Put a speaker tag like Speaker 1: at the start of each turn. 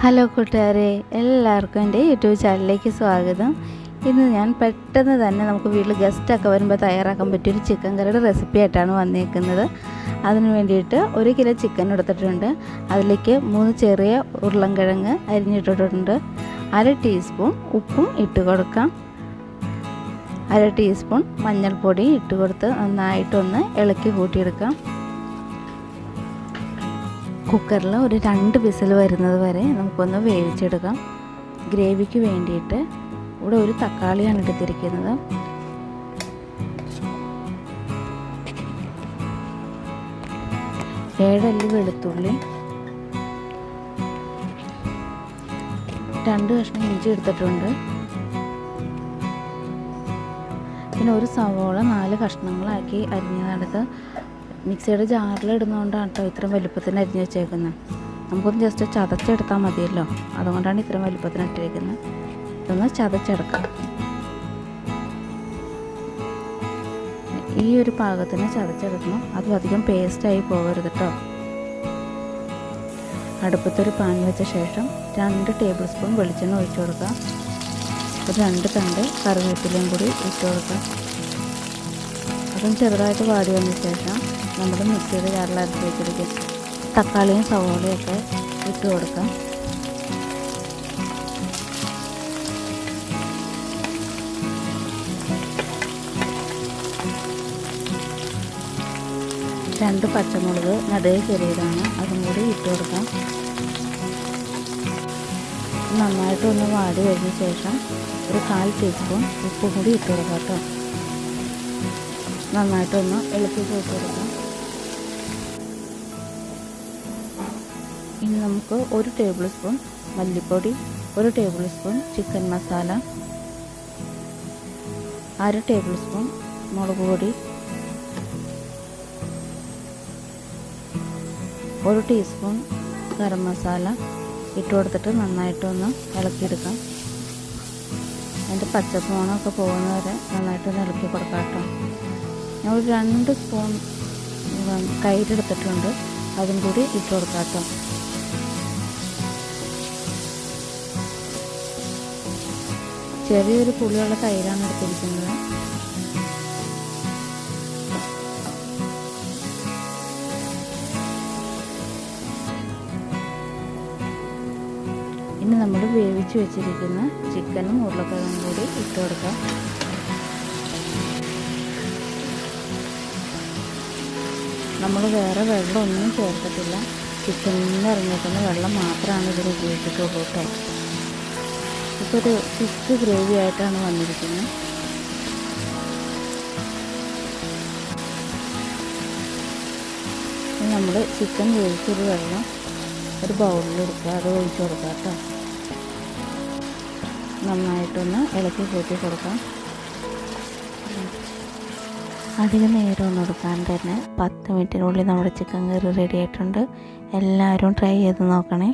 Speaker 1: Hello കൂട്ടുകാരെ, എല്ലാവർക്കും എൻ്റെ യൂട്യൂബ് ചാനലിലേക്ക് സ്വാഗതം. ഇന്ന് ഞാൻ പെട്ടെന്ന് തന്നെ നമുക്ക് വീട്ടിൽ ഗസ്റ്റൊക്കെ വരുമ്പോൾ തയ്യാറാക്കാൻ പറ്റിയൊരു ചിക്കൻ കറിയുടെ റെസിപ്പി ആയിട്ടാണ് വന്നിരിക്കുന്നത്. അതിന് വേണ്ടിയിട്ട് 1 കിലോ ചിക്കൻ എടുത്തിട്ടുണ്ട്. അതിലേക്ക് 3 ചെറിയ ഉരുളൻകിഴങ്ങ് അരിഞ്ഞിട്ടിട്ടുണ്ട്. 1/2 ടീസ്പൂൺ ഉപ്പും ഇട്ട് കൊടുക്കാം. 1/2 ടീസ്പൂൺ മഞ്ഞൾപ്പൊടി ഇട്ട് കൊടുത്ത് നന്നായിട്ടൊന്ന് ഇളക്കി കൂട്ടിയെടുക്കാം. കുക്കറിൽ ഒരു 2 വിസിൽ വരുന്നത് വരെ നമുക്കൊന്ന് വേവിച്ചെടുക്കാം. ഗ്രേവിക്ക് വേണ്ടിയിട്ട് ഇവിടെ ഒരു തക്കാളിയാണ് എടുത്തിരിക്കുന്നത്. ഏഴല്ലി വെളുത്തുള്ളി, 2 കഷ്ണം ഇഞ്ചി എടുത്തിട്ടുണ്ട്. പിന്നെ ഒരു സവോള 4 കഷ്ണങ്ങളാക്കി അരിഞ്ഞതെടുത്ത് മിക്സിയുടെ ജാറിലിടുന്നതുകൊണ്ടാണ് കേട്ടോ ഇത്രയും വലുപ്പത്തിന് അരിഞ്ഞ് വെച്ചേക്കുന്നത്. നമുക്കൊന്ന് ജസ്റ്റ് ചതച്ചെടുത്താൽ മതിയല്ലോ, അതുകൊണ്ടാണ് ഇത്രയും വലുപ്പത്തിന് ഇട്ടിരിക്കുന്നത്. ഇതൊന്ന് ചതച്ചെടുക്കാം. ഈ ഒരു പാകത്തിന് ചതച്ചെടുക്കണം. അതും അധികം പേസ്റ്റായി പോകരുത് കേട്ടോ. അടുപ്പത്തൊരു പാൻ വെച്ച ശേഷം 2 ടേബിൾ സ്പൂൺ വെളിച്ചെണ്ണ ഒഴിച്ചു കൊടുക്കാം. ഒരു 2 തണ്ട് കറിവേപ്പിലയും കൂടി ഇട്ട് കൊടുക്കാം. അതും ചെറുതായിട്ട് വാടി വന്ന ശേഷം നമ്മൾ മിക്സിയുടെ ജാറിൽ അരച്ച് വെച്ചിരിക്കും തക്കാളിയും സവോളയൊക്കെ ഇട്ട് കൊടുക്കാം. രണ്ട് പച്ചമുളക് നടുവേ ചെറിയതാണ്, അതും കൂടി ഇട്ട് കൊടുക്കാം. നന്നായിട്ടൊന്ന് വാടി വരുന്ന ശേഷം ഒരു 1/4 ടീസ്പൂൺ ഉപ്പ് കൂടി ഇട്ട് കൊടുക്കാം കേട്ടോ. നന്നായിട്ടൊന്ന് ഇളക്കി കൂട്ടി കൊടുക്കാം. ഇനി നമുക്ക് 1 ടേബിൾ സ്പൂൺ മല്ലിപ്പൊടി, 1 table spoon chicken masala, 1/2 table spoon മുളക് പൊടി, 1 ടീസ്പൂൺ ഗരം മസാല ഇട്ട് കൊടുത്തിട്ട് നന്നായിട്ടൊന്ന് ഇളക്കിയെടുക്കാം. അതിൻ്റെ പച്ചമണമൊക്കെ പോകുന്നവരെ നന്നായിട്ടൊന്ന് ഇളക്കി കൊടുക്കാം കേട്ടോ. ഞാൻ ഒരു 2 സ്പൂൺ തൈര് എടുത്തിട്ടുണ്ട്, അതും കൂടി ഇട്ട് കൊടുക്കാം കേട്ടോ. ചെറിയൊരു പുളിയുള്ള തൈരാണ് എടുത്തിരിക്കുന്നത്. ഇനി നമ്മൾ വേവിച്ച് വെച്ചിരിക്കുന്ന ചിക്കനും ഉരുളക്കിഴങ്ങും കൂടി ഇട്ട് കൊടുക്കാം. നമ്മൾ വേറെ വെള്ളമൊന്നും ചേർത്തിട്ടില്ല. ചിക്കനിൽ നിന്ന് ഇറങ്ങിയിരിക്കുന്ന വെള്ളം മാത്രമാണ് ഇതിന് ഉപയോഗിച്ചിട്ടുള്ളൂ കേട്ടോ. ഇപ്പോൾ ഒരു ഫിഷ് ഗ്രേവി ആയിട്ടാണ് വന്നിരിക്കുന്നത്. നമ്മൾ ചിക്കൻ വേവിച്ചൊരു വെള്ളം ഒരു ബൗളിലെടുക്കുക, അത് ഒഴിച്ച് കൊടുക്കുക കേട്ടോ. നന്നായിട്ടൊന്ന് ഇളക്കി കൂട്ടി കൊടുക്കാം. അധികം നേരമൊന്നും എടുക്കാൻ തന്നെ 10 മിനിറ്റിനുള്ളിൽ നമ്മുടെ ചിക്കൻ കറി റെഡി ആയിട്ടുണ്ട്. എല്ലാവരും ട്രൈ ചെയ്ത് നോക്കണേ.